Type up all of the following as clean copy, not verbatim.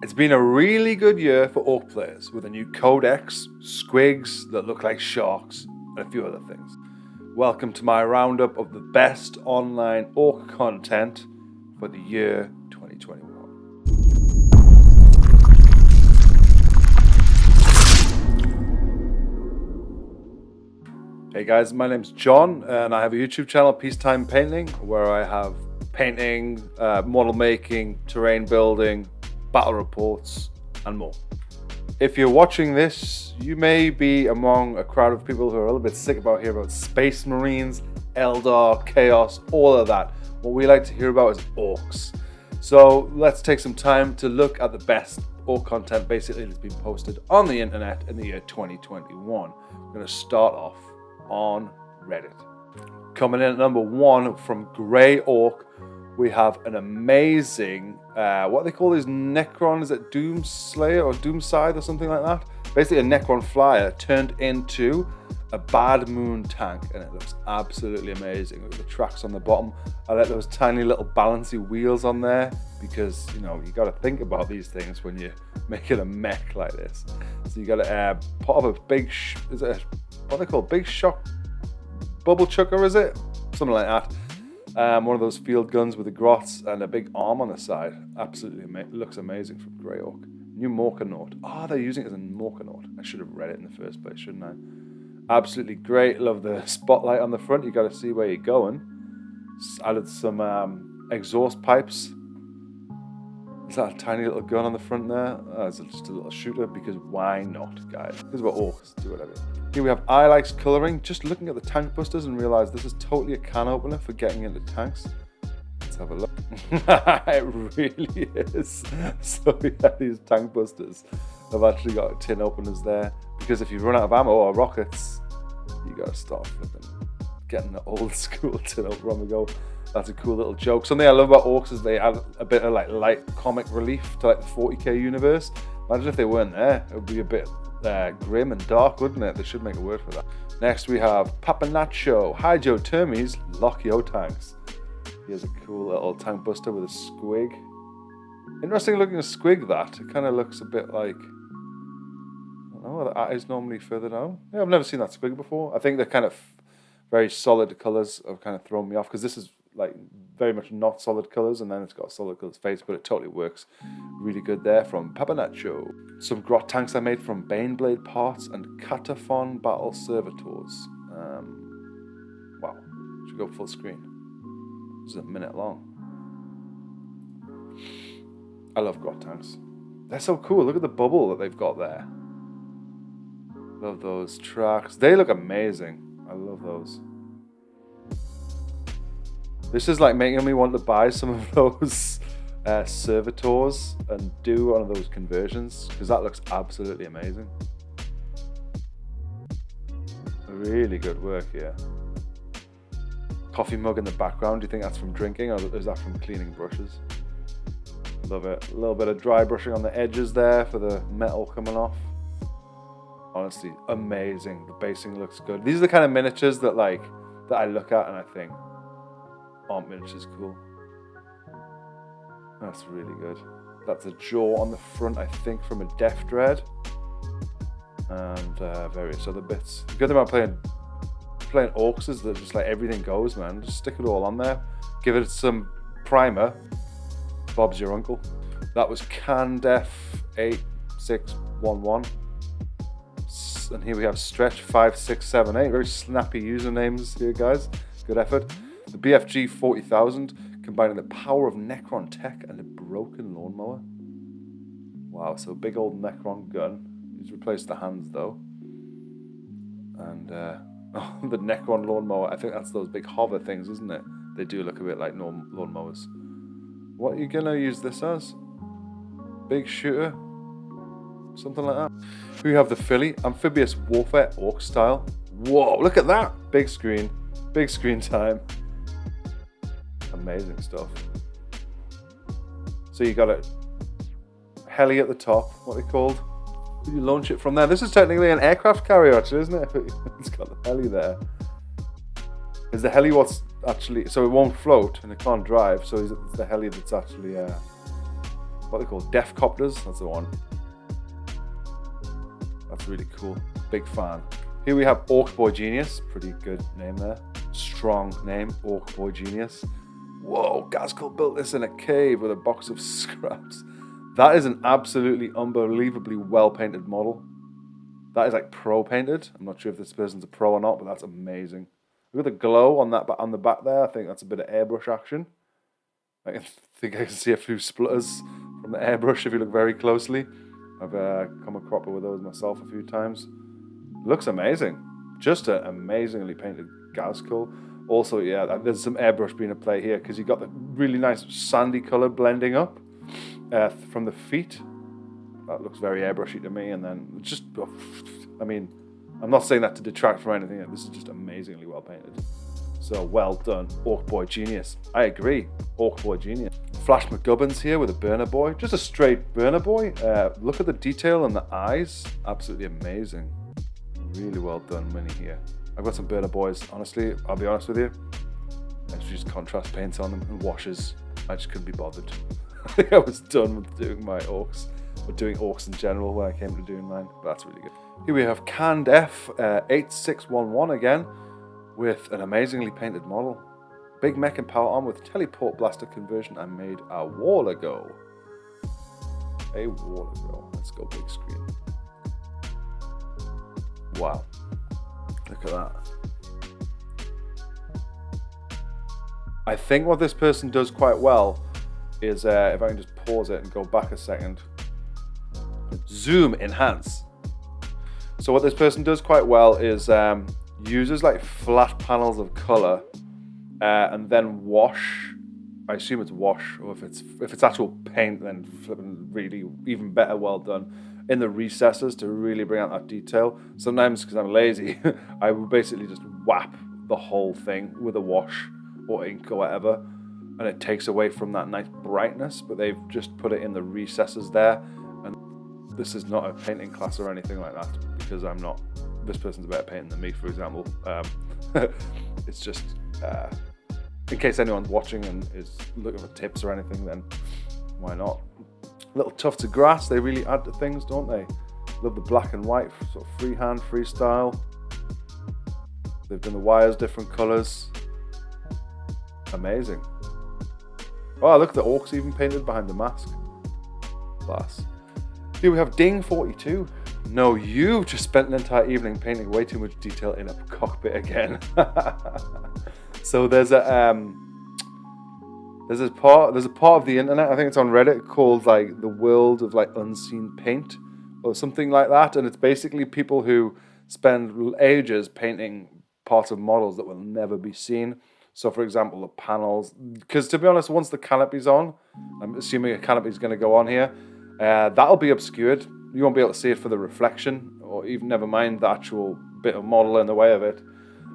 It's been a really good year for Orc players with a new codex, squigs that look like sharks, and a few other things. Welcome to my roundup of the best online Orc content for the year 2021. Hey guys, my name's John and I have a YouTube channel, Peacetime Painting, where I have painting, model making, terrain building, battle reports, and more. If you're watching this, you may be among a crowd of people who are a little bit sick about hearing about Space Marines, Eldar, Chaos, all of that. What we like to hear about is Orcs. So let's take some time to look at the best Orc content basically that's been posted on the internet in the year 2021. We're going to start off on Reddit. Coming in at number 1 from Grey Orc, we have an amazing, what they call these Necron, is it Doomslayer or Doomside or something like that? Basically a Necron flyer turned into a Bad Moon tank, and it looks absolutely amazing. Look at the tracks on the bottom. I like those tiny little balancy wheels on there because, you know, you got to think about these things when you're making a mech like this. So you got to put up a big, is it what they call big shock bubble chucker, is it? Something like that. One of those field guns with the grots and a big arm on the side. Absolutely looks amazing from Grey Orc. New Morkanaut. Oh, they're using it as a Morkanaut. I should have read it in the first place, shouldn't I? Absolutely great. Love the spotlight on the front. You got to see where you're going. Added some exhaust pipes. Is that a tiny little gun on the front there? Oh, it's just a little shooter because why not, guys? This is what Orcs do, whatever. Here we have I Likes Colouring. Just looking at the tank busters and realised this is totally a can opener for getting into tanks. Let's have a look. It really is. So yeah, these tank busters have actually got tin openers there because if you run out of ammo or rockets, you got to start flipping, getting the old school tin opener on the go. That's a cool little joke. Something I love about Orcs is they add a bit of like light comic relief to like the 40k universe. Imagine if they weren't there. It would be a bit grim and dark, wouldn't it? They should make a word for that. Next we have Papanacho, Hydro Termes, Lockyo tanks. Here's a cool little tank buster with a squig. Interesting looking squig that. It kind of looks a bit like, I don't know, the art is normally further down. Yeah, I've never seen that squig before. I think they're kind of very solid colours have kind of thrown me off because this is like very much not solid colours and then it's got a solid colours face, but it totally works really good there from Papanacho. Some grot tanks I made from Baneblade parts and Cataphon Battle Servitors. Wow, should go full screen. This is a minute long. I love grot tanks. They're so cool. Look at the bubble that they've got there. Love those tracks. They look amazing. I love those. This is like making me want to buy some of those servitors and do one of those conversions because that looks absolutely amazing. Really good work here. Coffee mug in the background. Do you think that's from drinking or is that from cleaning brushes? Love it. A little bit of dry brushing on the edges there for the metal coming off. Honestly, amazing. The basing looks good. These are the kind of miniatures that I look at and I think, aren't miniatures cool? That's really good. That's a jaw on the front, I think, from a Death Dread. And various other bits. The good thing about playing Orcs is that just like everything goes, man. Just stick it all on there. Give it some primer. Bob's your uncle. That was CanDef8611. And here we have Stretch5678. Very snappy usernames here, guys. Good effort. The BFG 40,000, combining the power of Necron tech and a broken lawnmower. Wow, so big old Necron gun. He's replaced the hands though. And the Necron lawnmower, I think that's those big hover things, isn't it? They do look a bit like lawnmowers. What are you gonna use this as? Big shooter? Something like that. We have the Philly, Amphibious Warfare Orc style. Whoa, look at that! Big screen time. Amazing stuff. So you got a heli at the top, what they called. You launch it from there. This is technically an aircraft carrier, actually, isn't it? It's got the heli there. Is the heli what's actually, so it won't float and it can't drive, so it's the heli that's actually what they call deaf copters. That's the one. That's really cool. Big fan. Here we have Ork Boy Genius. Pretty good name there. Strong name, Ork Boy Genius. Whoa, Gazkul built this in a cave with a box of scraps. That is an absolutely unbelievably well painted model. That is like pro painted. I'm not sure if this person's a pro or not, but that's amazing. Look at the glow on that on the back there. I think that's a bit of airbrush action. I think I can see a few splutters from the airbrush if you look very closely. I've come across with those myself a few times. Looks amazing. Just an amazingly painted Gazkul. Also, yeah, there's some airbrush being applied here because you got the really nice sandy color blending up from the feet. That looks very airbrushy to me. And then just, I mean, I'm not saying that to detract from anything. This is just amazingly well painted. So well done, Ork Boy Genius. I agree, Ork Boy Genius. Flash McGubbins here with a burner boy. Just a straight burner boy. Look at the detail in the eyes. Absolutely amazing. Really well done, Winnie here. I've got some burner boys, honestly, I'll be honest with you. I just contrast paints on them and washes. I just couldn't be bothered. I think I was done with doing my orcs, or doing orcs in general when I came to doing mine, but that's really good. Here we have Canned F 8611 again, with an amazingly painted model. Big mech and power arm with teleport blaster conversion I made a wall ago. Let's go big screen. Wow. Look at that. I think what this person does quite well is, if I can just pause it and go back a second. Zoom enhance. So what this person does quite well is uses like flat panels of color and then wash. I assume it's wash, or if it's actual paint, then flipping really even better, well done, in the recesses to really bring out that detail. Sometimes, because I'm lazy, I will basically just whap the whole thing with a wash or ink or whatever, and it takes away from that nice brightness, but they've just put it in the recesses there. And this is not a painting class or anything like that, because I'm not, this person's a better painter than me, for example. It's just, in case anyone's watching and is looking for tips or anything, then why not? A little tough to grass, they really add to things, don't they? Love the black and white, sort of freehand, freestyle. They've done the wires different colours. Amazing. Oh, look, the orcs even painted behind the mask. Class. Here we have Ding42. No, you've just spent an entire evening painting way too much detail in a cockpit again. So there's a part of the internet, I think it's on Reddit, called like the world of like unseen paint or something like that, and it's basically people who spend ages painting parts of models that will never be seen. So for example, the panels, because to be honest, once the canopy's on, I'm assuming a canopy is going to go on here, that'll be obscured. You won't be able to see it for the reflection, or even never mind the actual bit of model in the way of it.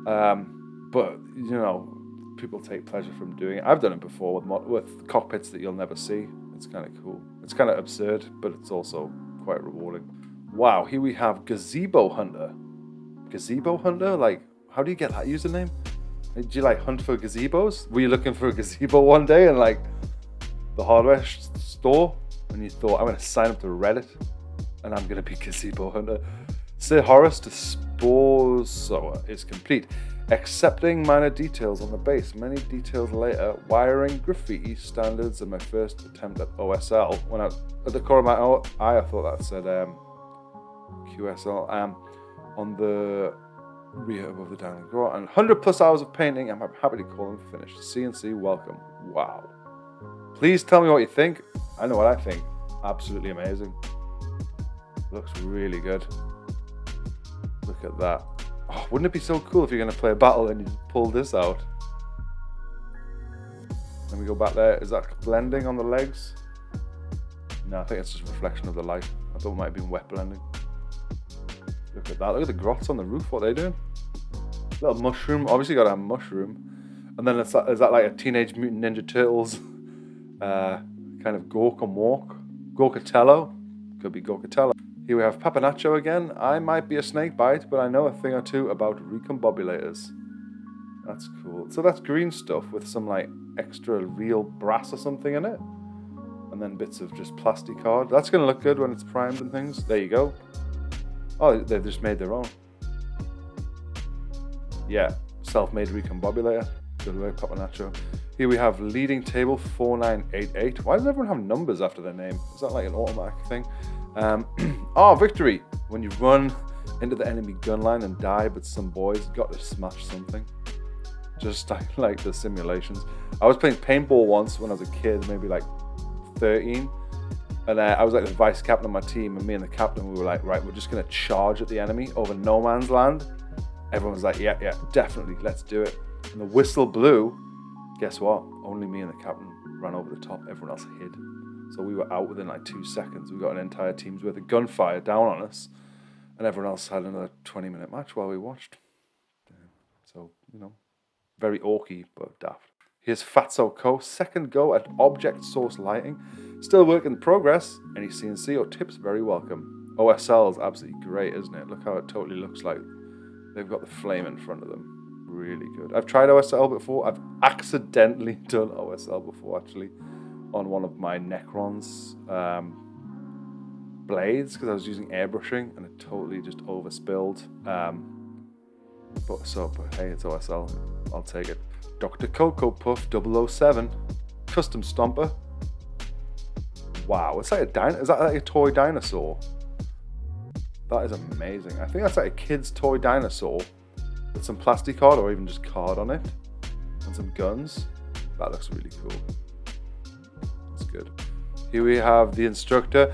But you know, people take pleasure from doing it. I've done it before with cockpits that you'll never see. It's kind of cool. It's kind of absurd, but it's also quite rewarding. Wow, here we have Gazebo Hunter. Gazebo Hunter? Like, how do you get that username? Did you like hunt for gazebos? Were you looking for a gazebo one day in like the hardware store and you thought, I'm going to sign up to Reddit and I'm going to be Gazebo Hunter? Sir Horace to Spore Sower is complete. Accepting minor details on the base. Many details later. Wiring, graffiti, standards, and my first attempt at OSL. When I was at the corner of my eye, I thought that said QSL. On the rear above the dining drawer. And 100 plus hours of painting. I'm happy to call them finished. CNC, welcome. Wow. Please tell me what you think. I know what I think. Absolutely amazing. Looks really good. Look at that. Oh, wouldn't it be so cool if you're going to play a battle and you just pull this out? Let me go back there. Is that blending on the legs? No, I think it's just reflection of the light. I thought it might have been wet blending. Look at that. Look at the grots on the roof. What are they doing? Little mushroom. Obviously got to have a mushroom. And then is that like a Teenage Mutant Ninja Turtles kind of Gork and Walk? Gorkatello? Could be Gorkatello. Here we have Papanacho again. I might be a snakebite, but I know a thing or two about recombobulators. That's cool. So that's green stuff with some like extra real brass or something in it. and then bits of just plastic card. That's going to look good when it's primed and things. There you go. Oh, they've just made their own. Yeah, self-made recombobulator. Good work, Papa Nacho. Here we have leading table 4988. Why does everyone have numbers after their name? Is that like an automatic thing? Victory. When you run into the enemy gun line and die, but some boys got to smash something. Just like the simulations. I was playing paintball once when I was a kid, maybe like 13. And I was like the vice captain of my team, and me and the captain, we were like, right, we're just going to charge at the enemy over no man's land. Everyone was like, yeah, definitely, let's do it. And the whistle blew. Guess what? Only me and the captain ran over the top. Everyone else hid. So we were out within like 2 seconds. We got an entire team's worth of gunfire down on us. And everyone else had another 20-minute match while we watched. So, very orky, but daft. Here's Fatso Co. Second go at object source lighting. Still work in progress. Any CNC or tips, very welcome. OSL is absolutely great, isn't it? Look how it totally looks like. They've got the flame in front of them. Really good. I've tried OSL before. I've accidentally done OSL before, actually, on one of my Necrons blades, because I was using airbrushing and it totally just overspilled. But hey, it's OSL. I'll take it. Dr. Cocoa Puff 007 Custom Stomper. Wow, it's like is that like a toy dinosaur? That is amazing. I think that's like a kid's toy dinosaur with some plastic card or even just card on it and some guns. That looks really cool. That's good. Here we have the instructor.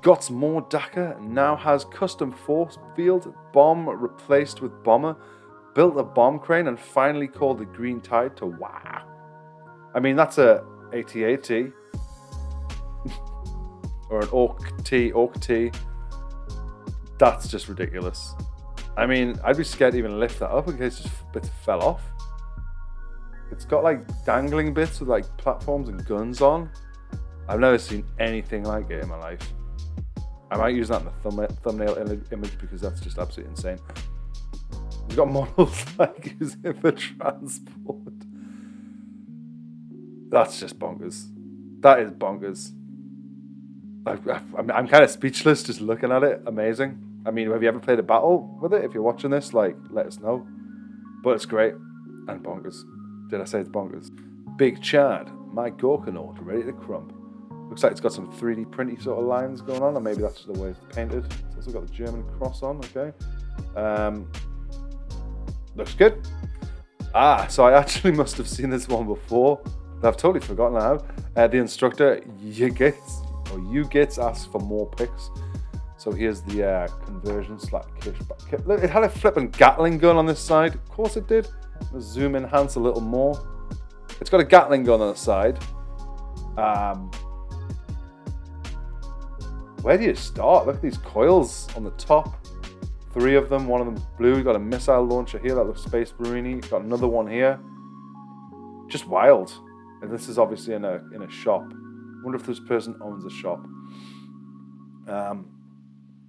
Gots more Daka now has custom force field bomb replaced with bomber. Built a bomb crane and finally called the Green Tide to wow. I mean, that's a AT-AT or an Ork T. That's just ridiculous. I mean, I'd be scared to even lift that up in case just bits fell off. It's got like dangling bits with like platforms and guns on. I've never seen anything like it in my life. I might use that in the thumbnail image because that's just absolutely insane. He's got models like using it for transport. That's just bonkers. That is bonkers. I'm kind of speechless just looking at it. Amazing. I mean, have you ever played a battle with it? If you're watching this, like, let us know. But it's great. And bonkers. Did I say it's bonkers? Big Chad, my Gorkanaut, ready to crump. Looks like it's got some 3D printy sort of lines going on, or maybe that's just the way it's painted. It's also got the German cross on, okay. Looks good. So I actually must have seen this one before. I've totally forgotten now. The instructor, you get asked for more pics. So here's the conversion /kit. Look, it had a flipping Gatling gun on this side. Of course it did. Let's zoom enhance a little more. It's got a Gatling gun on the side. Where do you start? Look at these coils on the top. 3 of them, one of them's blue. You've got a missile launcher here that looks Space Marine-y. Got another one here. Just wild. And this is obviously in a shop. I wonder if this person owns a shop.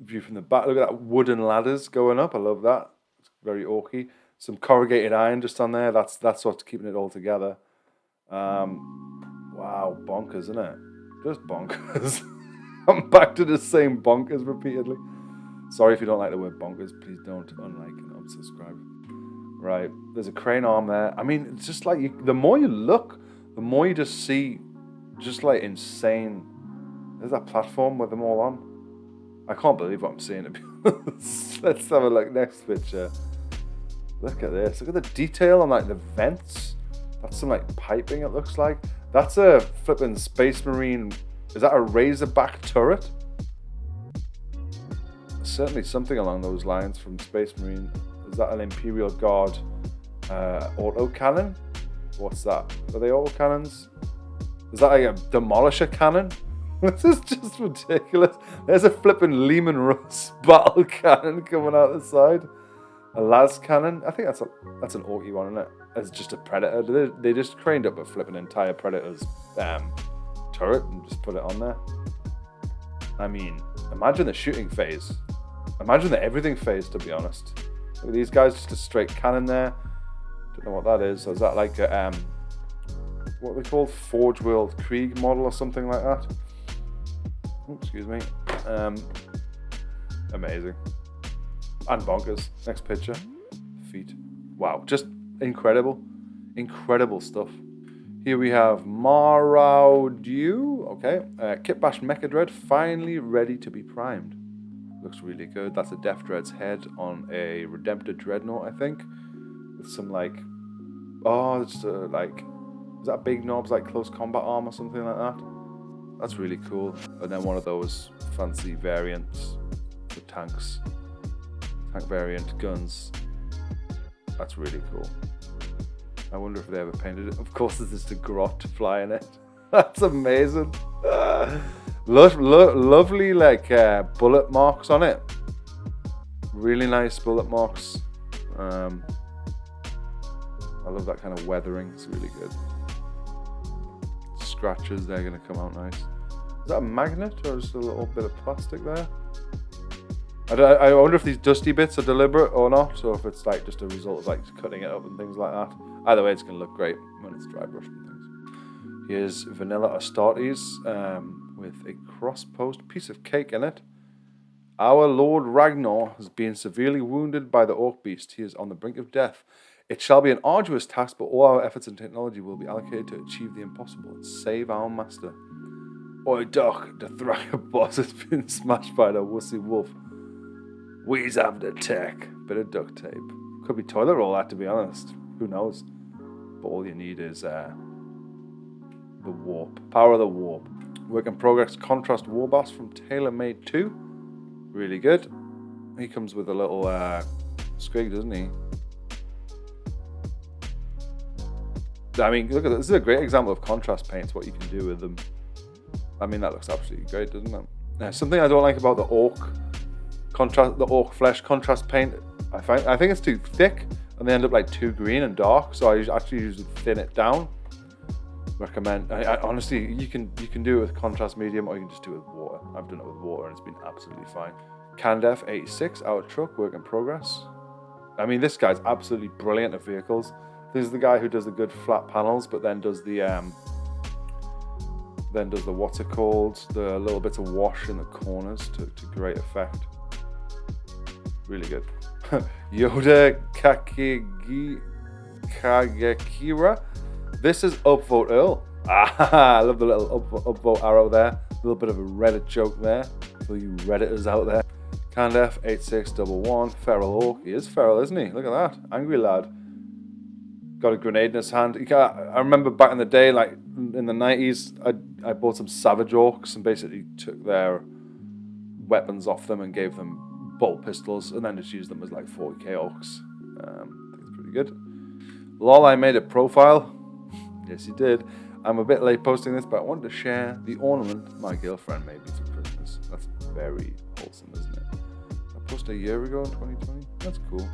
View from the back. Look at that wooden ladders going up. I love that. It's very orky. Some corrugated iron just on there. That's what's keeping it all together. Wow, bonkers, isn't it? Just bonkers. I'm back to the same bonkers repeatedly. Sorry if you don't like the word bonkers. Please don't unlike and unsubscribe. Right, there's a crane arm there. I mean, it's just like the more you look, the more you just see just like insane. There's that platform with them all on. I can't believe what I'm seeing, to be honest. Let's have a look. Next picture. Look at this. Look at the detail on like the vents. That's some like piping, it looks like. That's a flipping Space Marine. Is that a Razorback turret? Certainly something along those lines from Space Marine. Is that an Imperial Guard autocannon? What's that? Are they autocannons? Is that like a Demolisher cannon? This is just ridiculous. There's a flipping Lehman Russ battle cannon coming out the side. A las cannon. I think that's an Orky one, isn't it? It's just a Predator. They just craned up a flipping entire Predator's turret and just put it on there. I mean, imagine the shooting phase. Imagine the everything phase, to be honest. Look at these guys, just a straight cannon there. Don't know what that is. Is that like a, what are they called? Forge World Krieg model or something like that? Excuse me. Amazing. And bonkers. Next picture. Feet. Wow, just incredible. Incredible stuff. Here we have Maraudew. Okay. Kitbash Mecha Dread finally ready to be primed. Looks really good. That's a Death Dread's head on a Redemptor Dreadnought, I think. With some like... Oh, it's like... Is that big knobs like close combat arm or something like that? That's really cool. And then one of those fancy variants for tanks. Tank variant guns. That's really cool. I wonder if they ever painted it. Of course, there's just a grot flying it. That's amazing. Lovely like bullet marks on it. Really nice bullet marks. I love that kind of weathering. It's really good. Scratches, they're going to come out nice. Is that a magnet or just a little bit of plastic there? I wonder if these dusty bits are deliberate or not, or if it's like just a result of like cutting it up and things like that. Either way, it's going to look great when it's dry brushed and things. Here's Vanilla Astartes with a cross-post piece of cake in it. Our Lord Ragnar has been severely wounded by the Orc Beast. He is on the brink of death. It shall be an arduous task, but all our efforts and technology will be allocated to achieve the impossible and save our master. Oi, Doc, the Thracker boss has been smashed by the wussy wolf. We's have the tech. Bit of duct tape. Could be toilet roll, that, to be honest. Who knows? But all you need is the warp. Power of the warp. Work in progress contrast warboss from TaylorMade 2. Really good. He comes with a little squig, doesn't he? I mean, look at this. This is a great example of contrast paints, what you can do with them. I mean, that looks absolutely great, doesn't it? Something I don't like about the orc flesh contrast paint, I think it's too thick, and they end up like too green and dark. So I actually usually thin it down. Recommend. I honestly, you can do it with contrast medium, or you can just do it with water. I've done it with water, and it's been absolutely fine. Candef 86, our truck, work in progress. I mean, this guy's absolutely brilliant at vehicles. This is the guy who does the good flat panels, but then does the what's it called? The little bits of wash in the corners to great effect. Really good. Yoda Kagekira. This is Upvote Earl. I love the little upvote arrow there. A little bit of a Reddit joke there for you Redditors out there. Candef 8611. Feral Orc. He is feral, isn't he? Look at that. Angry lad. Got a grenade in his hand. I remember back in the day, like in the 90s, I bought some Savage Orcs and basically took their weapons off them and gave them bolt pistols, and then just used them as like 40k Orcs. I think it's pretty good. Lol, I made a profile. Yes, you did. I'm a bit late posting this, but I wanted to share the ornament my girlfriend made me for Christmas. That's very wholesome, isn't it? I posted a year ago in 2020. That's cool.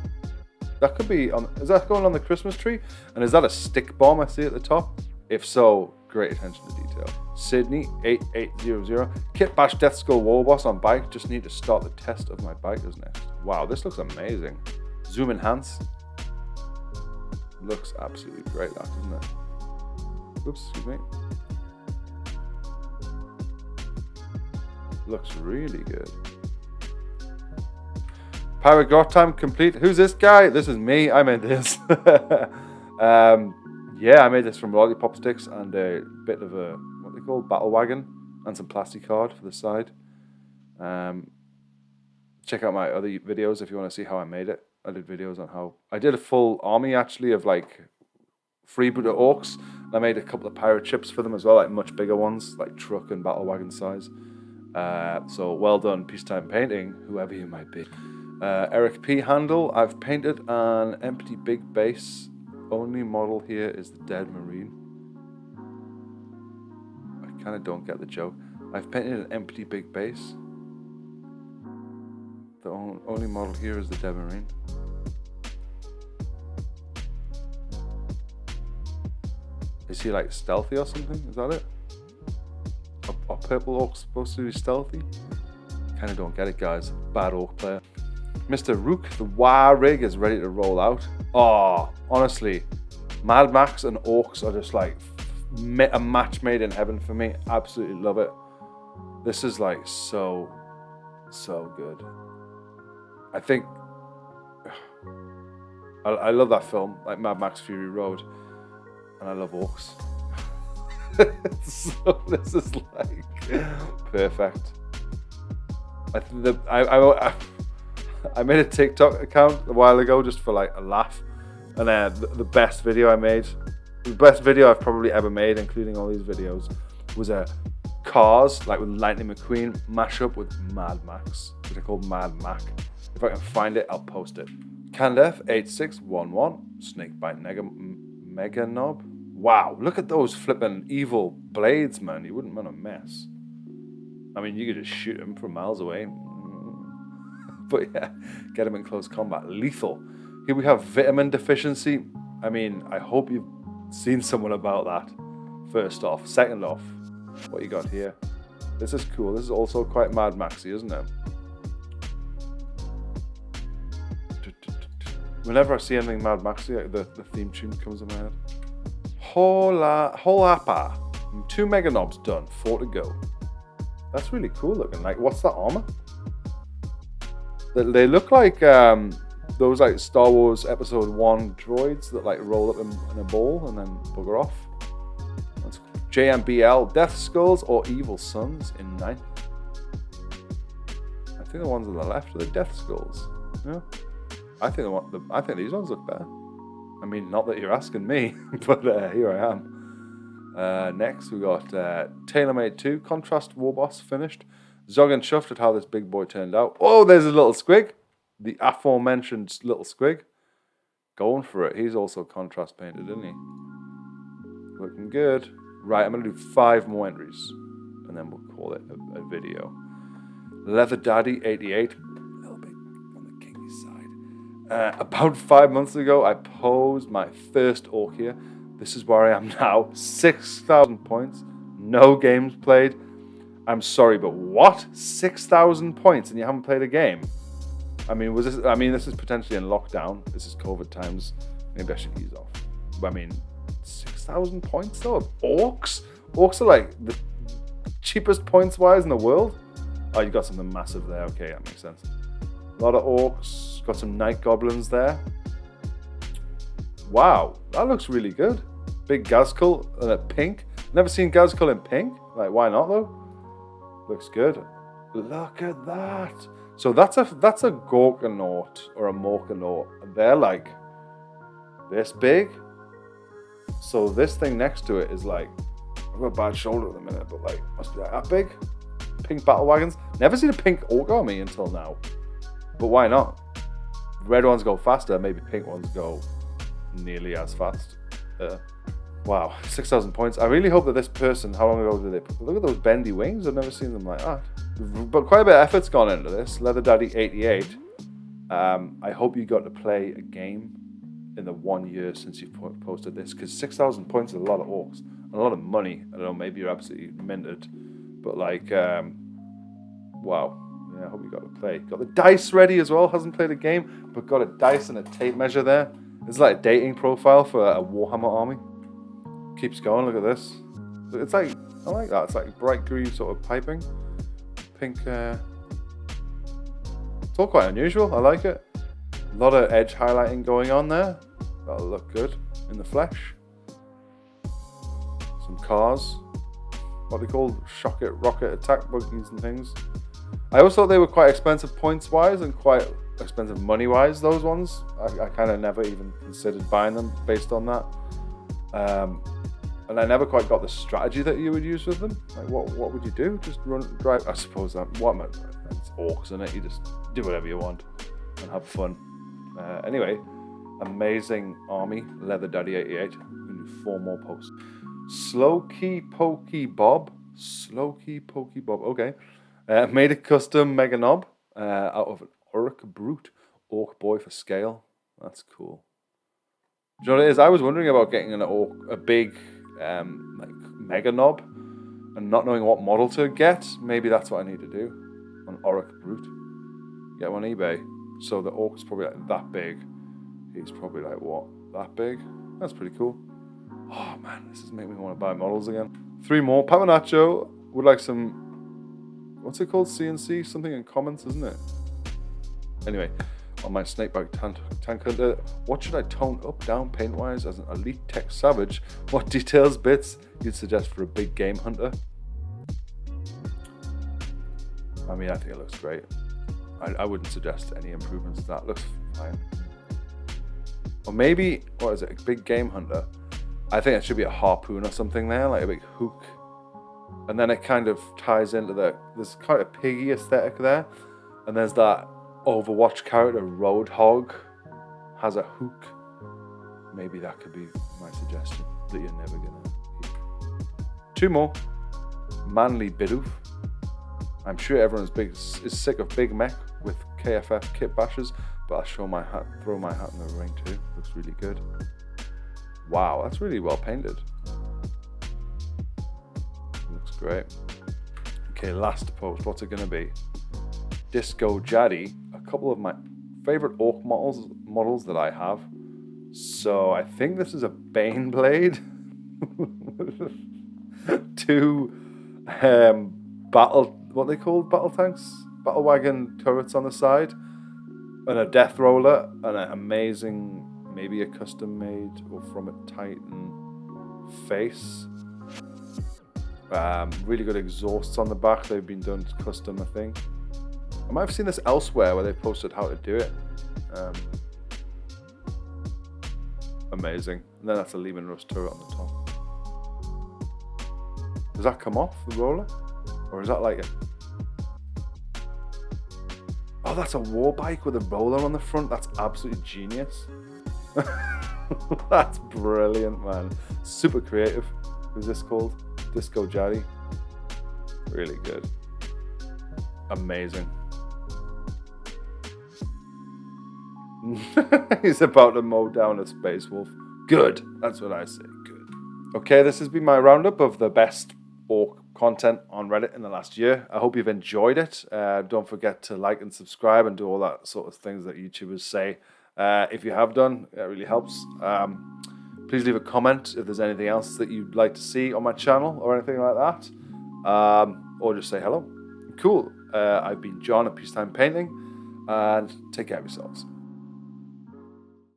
That could be on. Is that going on the Christmas tree? And is that a stick bomb I see at the top? If so, great attention to detail. Sydney 8800. Kit Bash Death Skull Warboss on bike. Just need to start the test of my bikers next. Wow, this looks amazing. Zoom enhance. Looks absolutely great, that, doesn't it? Oops, excuse me. Looks really good. Pirate Grot time complete. Who's this guy? This is me. I made this. Yeah, I made this from lollipop sticks and a bit of a, what they call, battle wagon, and some plastic card for the side. Check out my other videos if you want to see how I made it. I did videos on how I did a full army actually of like freebooter orcs. I made a couple of pirate ships for them as well, like much bigger ones, like truck and battle wagon size. So well done, peacetime painting, whoever you might be. Eric P. Handle, I've painted an empty big base. Only model here is the dead marine. I kind of don't get the joke. I've painted an empty big base. The only model here is the dead marine. Is he like stealthy or something? Is that it? Are purple orcs supposed to be stealthy? Kind of don't get it, guys. Bad orc player. Mr. Rook, the WAR rig is ready to roll out. Oh, honestly, Mad Max and Orcs are just like a match made in heaven for me. Absolutely love it. This is like so good. I think I love that film, like Mad Max Fury Road, and I love Orks. So this is like perfect. I made a TikTok account a while ago just for like a laugh, and the best video I made, the best video I've probably ever made, including all these videos, was a Cars, like with Lightning McQueen, mashup with Mad Max, which I call Mad Mac. If I can find it, I'll post it. Candef8611, Snakebite Mega Knob. Wow, look at those flipping evil blades, man. You wouldn't want to mess. I mean, you could just shoot them from miles away. But yeah, get them in close combat. Lethal. Here we have vitamin deficiency. I mean, I hope you've seen someone about that. First off. Second off, what you got here? This is cool. This is also quite Mad Maxy, isn't it? Whenever I see anything Mad Maxy, the theme tune comes in my head. Holapa. 2 mega knobs done. 4 to go. That's really cool looking. Like, what's that armor? They look like those like Star Wars Episode 1 droids that like roll up in a ball and then bugger off. That's cool. JMBL, Death Skulls or Evil Sons in 9th. I think the ones on the left are the Death Skulls. Yeah. I think these ones look better. I mean, not that you're asking me, but here I am. Next, we got TaylorMade 2, Contrast Warboss finished. Zog and chuffed at how this big boy turned out. Oh, there's a little squig. The aforementioned little squig. Going for it. He's also contrast painted, isn't he? Looking good. Right, I'm going to do 5 more entries. And then we'll call it a video. Leather Daddy 88. A little bit on the kinky side. About 5 months ago, I posed my first orc here. This is where I am now. 6,000 points. No games played. I'm sorry, but what? 6,000 points and you haven't played a game? I mean, this is potentially in lockdown. This is COVID times. Maybe I should ease off. But I mean, 6,000 points though of orcs? Orcs are like the cheapest points-wise in the world. Oh, you got something massive there. Okay, that makes sense. A lot of orcs. Got some night goblins there. Wow, that looks really good. Big Gazkul and a pink. Never seen Gazkul in pink. Like, why not though? Looks good. Look at that. So that's a Gorkanaut or a Morkanaut. They're like this big. So this thing next to it is like, I've got a bad shoulder at the minute, but like must be like that big. Pink battle wagons. Never seen a pink orc army until now. But why not? Red ones go faster, maybe pink ones go nearly as fast. Wow, 6,000 points. I really hope that this person, how long ago did they put? Look at those bendy wings. I've never seen them like that. But quite a bit of effort's gone into this. Leather Daddy 88. I hope you got to play a game in the 1 year since you've posted this, because 6,000 points is a lot of orcs. And a lot of money. I don't know, maybe you're absolutely minted. But like, wow. Yeah, I hope you got to play. Got the dice ready as well. Hasn't played a game, but got a dice and a tape measure there. It's like a dating profile for a Warhammer army. Keeps going, look at this. It's like, I like that. It's like bright green sort of piping. Pink, it's all quite unusual. I like it. A lot of edge highlighting going on there. That'll look good in the flesh. Some cars. What they call rocket attack buggies and things. I always thought they were quite expensive points wise and quite expensive money wise, those ones. I kind of never even considered buying them based on that. And I never quite got the strategy that you would use with them. Like, what would you do? Just drive? I suppose that. It's orcs, isn't it? You just do whatever you want and have fun. Anyway, amazing army. Leather Daddy 88. We need 4 more posts. Slow Key Pokey Bob. Okay. Made a custom Mega Knob out of an Orc Brute. Orc Boy for scale. That's cool. Do you know what it is? I was wondering about getting a big like Mega Knob and not knowing what model to get. Maybe that's what I need to do. An Orc Brute. Get one on eBay. So the Orc's probably like that big. He's probably like what? That big? That's pretty cool. Oh man, this is making me want to buy models again. 3 more. Papa Nacho would like some what's it called? CNC? Something in comments, isn't it? Anyway, on my snakebite tank hunter, what should I tone up, down, paint-wise as an elite tech savage? What details, bits you'd suggest for a big game hunter? I mean, I think it looks great. I wouldn't suggest any improvements to that. It looks fine. Or maybe, what is it, a big game hunter? I think it should be a harpoon or something there, like a big hook. And then it kind of ties into there's kind of piggy aesthetic there. And there's that Overwatch character, Roadhog, has a hook. Maybe that could be my suggestion that you're never gonna keep. 2 more. Manly Bidoof. I'm sure everyone's is sick of Big Mech with KFF kit bashes, but I'll throw my hat in the ring too. Looks really good. Wow, that's really well painted. Looks great. Okay, last post. What's it gonna be? Disco Jaddy. A couple of my favorite orc models that I have. So I think this is a Bane blade. 2 what they called battle tanks, battle wagon turrets on the side, and a death roller, and an amazing, maybe a custom made or from a Titan face. Really good exhausts on the back. They've been done custom, I think. I might have seen this elsewhere where they posted how to do it. Amazing. And then that's a Lehman Russ turret on the top. Does that come off the roller? Or is that like a... Oh, that's a war bike with a roller on the front. That's absolutely genius. That's brilliant, man. Super creative. Who's this called? Disco Jaddy. Really good. Amazing. He's about to mow down a space wolf. Good. That's what I say. Good. Okay, this has been my roundup of the best orc content on Reddit in the last year. I hope you've enjoyed it. Don't forget to like and subscribe and do all that sort of things that YouTubers say. If you have done, it really helps. Please leave a comment if there's anything else that you'd like to see on my channel or anything like that. Or just say hello. Cool. I've been John at Peacetime Painting, and take care of yourselves.